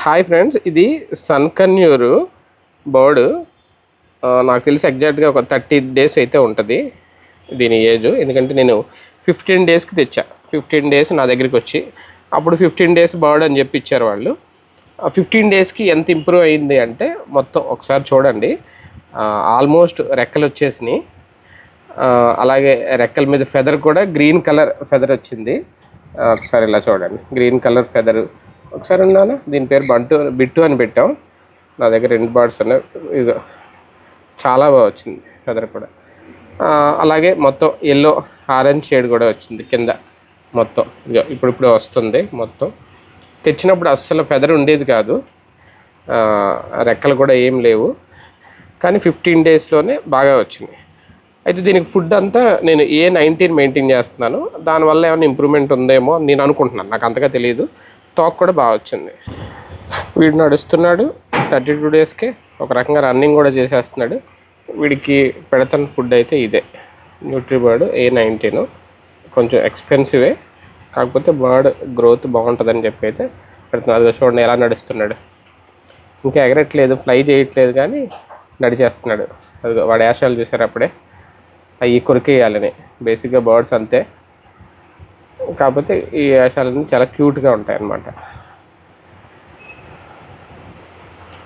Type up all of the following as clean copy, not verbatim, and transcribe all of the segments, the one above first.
Hi friends, ఇది సన్కన్యూరు bird. నాకు తెలిసి ఎగ్జాక్ట్గా ఒక 30 days అయితే ఉంటుంది దీని ఏజ్. ఎందుకంటే నేను 15 daysకి తెచ్చా. 15 days నా దగ్గరికి వచ్చి అప్పుడు 15 days బర్డ్ అని చెప్పి ఇచ్చారు వాళ్ళు. 15 daysకి ఎంత ఇంప్రూవ్ అయింది అంటే మొత్తం ఒకసారి చూడండి. ఆల్మోస్ట్ రెక్కలు వచ్చేసినాయి. అలాగే రెక్కల మీద ఫెదర్ కూడా గ్రీన్ కలర్ ఫెదర్ వచ్చింది. ఒకసారి ఇలా చూడండి, గ్రీన్ కలర్ ఫెదర్. ఒకసారి ఉన్నాను, దీని పేరు బిట్టు అని పెట్టాం. నా దగ్గర 2 బర్డ్స్ ఉన్నాయి. ఇది చాలా బాగా వచ్చింది ఫెదర్ కూడా. అలాగే మొత్తం ఎల్లో ఆరెంజ్ షేడ్ కూడా వచ్చింది కింద మొత్తం. ఇప్పుడు వస్తుంది మొత్తం. తెచ్చినప్పుడు అస్సలు ఫెదర్ ఉండేది కాదు, రెక్కలు కూడా ఏం లేవు. కానీ 15 daysలోనే బాగా వచ్చింది. అయితే దీనికి ఫుడ్ అంతా నేను A19 మెయింటైన్ చేస్తున్నాను. దానివల్ల ఏమైనా ఇంప్రూవ్మెంట్ ఉందేమో నేను అనుకుంటున్నాను, నాకు అంతగా తెలియదు. తోక కూడా బాగా వచ్చింది. వీడు నడుస్తున్నాడు 32 daysకే, ఒక రకంగా రన్నింగ్ కూడా చేసేస్తున్నాడు. వీడికి పెడతాను ఫుడ్ అయితే ఇదే న్యూట్రీబర్డ్ A19. కొంచెం ఎక్స్పెన్సివే, కాకపోతే బర్డ్ గ్రోత్ బాగుంటుందని చెప్పి అయితే పెడుతున్నాడు. అది చూడండి ఎలా నడుస్తున్నాడు. ఇంకా ఎగరట్లేదు, ఫ్లై చేయట్లేదు, కానీ నడిచేస్తున్నాడు. అది వాడి యాషాలు చూసారు అప్పుడే, అవి కొరికేయాలని. బేసిక్గా బర్డ్స్ అంతే, కాకపోతే ఈ వేషాలన్నీ చాలా క్యూట్గా ఉంటాయి అన్నమాట.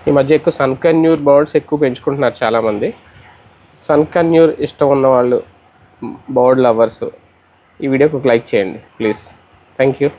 ఈ మధ్య ఎక్కువ సన్కన్యూర్ బర్డ్స్ ఎక్కువ పెంచుకుంటున్నారు చాలామంది. సన్కన్యూర్ ఇష్టం ఉన్నవాళ్ళు, బర్డ్ లవర్స్, ఈ వీడియోకి ఒక లైక్ చేయండి ప్లీజ్. Thank you.